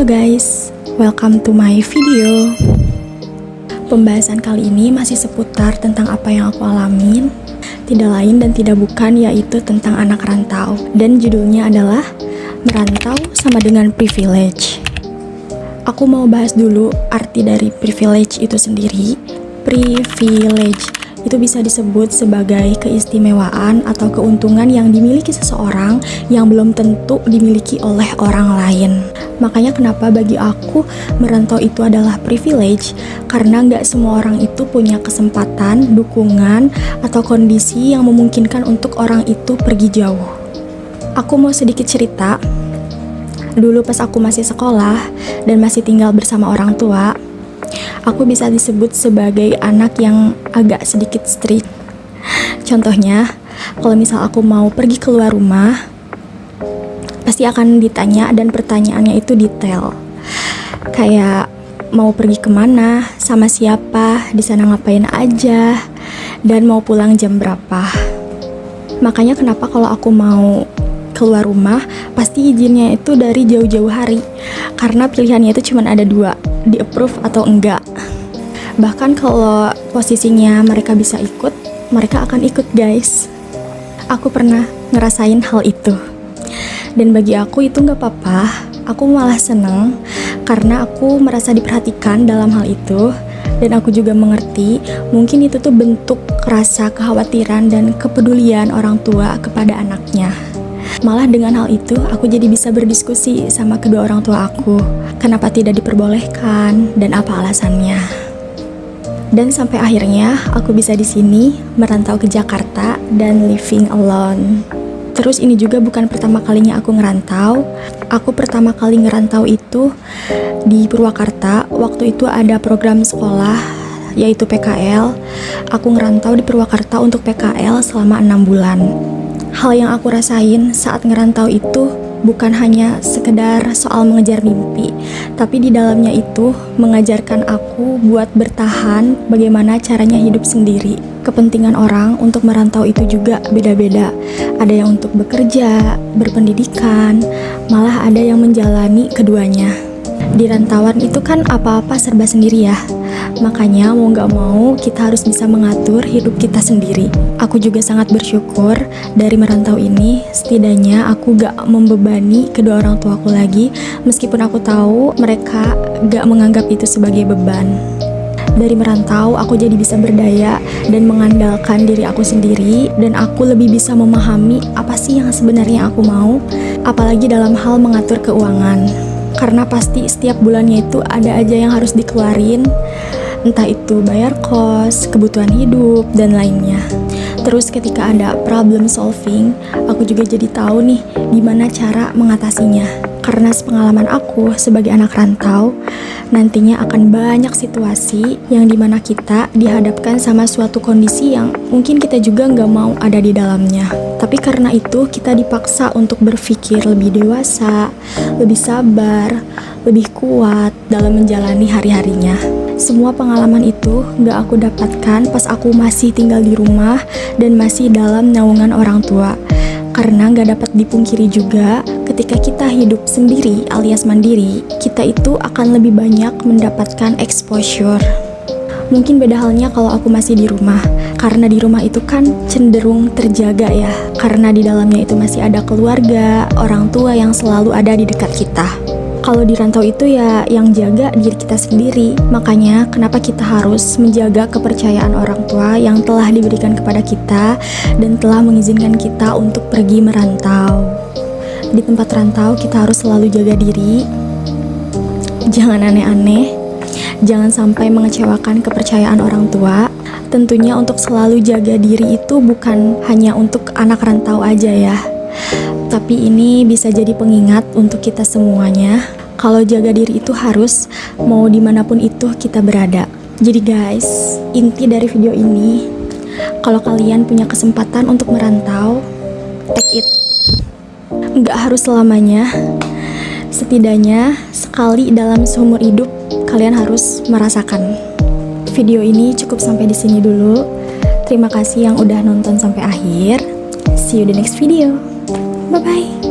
Halo guys, welcome to my video. Pembahasan kali ini masih seputar tentang apa yang aku alamin. Tidak lain dan tidak bukan yaitu tentang anak rantau. Dan judulnya adalah merantau sama dengan privilege. Aku mau bahas dulu arti dari privilege itu sendiri. Privilege itu bisa disebut sebagai keistimewaan atau keuntungan yang dimiliki seseorang yang belum tentu dimiliki oleh orang lain. Makanya kenapa bagi aku merantau itu adalah privilege, karena nggak semua orang itu punya kesempatan, dukungan, atau kondisi yang memungkinkan untuk orang itu pergi jauh. Aku mau sedikit cerita. Dulu pas aku masih sekolah dan masih tinggal bersama orang tua, aku bisa disebut sebagai anak yang agak sedikit strict. Contohnya, kalau misal aku mau pergi keluar rumah, pasti akan ditanya dan pertanyaannya itu detail. Kayak mau pergi kemana, sama siapa, di sana ngapain aja, dan mau pulang jam berapa. Makanya kenapa kalau aku mau keluar rumah, pasti izinnya itu dari jauh-jauh hari. Karena pilihannya itu cuma ada dua, di approve atau enggak. Bahkan kalau posisinya mereka bisa ikut, mereka akan ikut guys. Aku pernah ngerasain hal itu. Dan bagi aku itu gak apa-apa. Aku malah seneng karena aku merasa diperhatikan dalam hal itu. Dan aku juga mengerti mungkin itu tuh bentuk rasa kekhawatiran dan kepedulian orang tua kepada anaknya. Malah dengan hal itu, aku jadi bisa berdiskusi sama kedua orang tua aku. Kenapa tidak diperbolehkan dan apa alasannya. Dan sampai akhirnya aku bisa di sini merantau ke Jakarta dan living alone. Terus ini juga bukan pertama kalinya aku ngerantau. Aku pertama kali ngerantau itu di Purwakarta. Waktu itu ada program sekolah yaitu PKL. Aku ngerantau di Purwakarta untuk PKL selama 6 bulan. Hal yang aku rasain saat ngerantau itu bukan hanya sekedar soal mengejar mimpi, tapi di dalamnya itu mengajarkan aku buat bertahan, bagaimana caranya hidup sendiri. Kepentingan orang untuk merantau itu juga beda-beda. Ada yang untuk bekerja, berpendidikan, malah ada yang menjalani keduanya. Di rantauan itu kan apa-apa serba sendiri ya. Makanya mau gak mau kita harus bisa mengatur hidup kita sendiri. Aku juga sangat bersyukur dari merantau ini, setidaknya aku gak membebani kedua orang tuaku lagi, meskipun aku tahu mereka gak menganggap itu sebagai beban. Dari merantau aku jadi bisa berdaya dan mengandalkan diri aku sendiri, dan aku lebih bisa memahami apa sih yang sebenarnya aku mau, apalagi dalam hal mengatur keuangan. Karena pasti setiap bulannya itu ada aja yang harus dikeluarin, entah itu bayar kos, kebutuhan hidup, dan lainnya. Terus ketika ada problem solving, aku juga jadi tahu nih gimana cara mengatasinya. Karena sepengalaman aku sebagai anak rantau, nantinya akan banyak situasi yang dimana kita dihadapkan sama suatu kondisi yang mungkin kita juga nggak mau ada di dalamnya. Tapi karena itu kita dipaksa untuk berpikir lebih dewasa, lebih sabar, lebih kuat dalam menjalani hari-harinya. Semua pengalaman itu gak aku dapatkan pas aku masih tinggal di rumah dan masih dalam naungan orang tua. Karena gak dapat dipungkiri juga, ketika kita hidup sendiri alias mandiri, kita itu akan lebih banyak mendapatkan exposure. Mungkin beda halnya kalau aku masih di rumah, karena di rumah itu kan cenderung terjaga ya, karena di dalamnya itu masih ada keluarga, orang tua yang selalu ada di dekat kita. Kalau di rantau itu ya yang jaga diri kita sendiri. Makanya kenapa kita harus menjaga kepercayaan orang tua yang telah diberikan kepada kita dan telah mengizinkan kita untuk pergi merantau. Di tempat rantau kita harus selalu jaga diri. Jangan aneh-aneh. Jangan sampai mengecewakan kepercayaan orang tua. Tentunya untuk selalu jaga diri itu bukan hanya untuk anak rantau aja ya. Tapi ini bisa jadi pengingat untuk kita semuanya. Kalau jaga diri itu harus mau dimanapun itu kita berada. Jadi guys, inti dari video ini, kalau kalian punya kesempatan untuk merantau, take it. Nggak harus selamanya. Setidaknya sekali dalam seumur hidup kalian harus merasakan. Video ini cukup sampai di sini dulu. Terima kasih yang udah nonton sampai akhir. See you di next video. Bye-bye.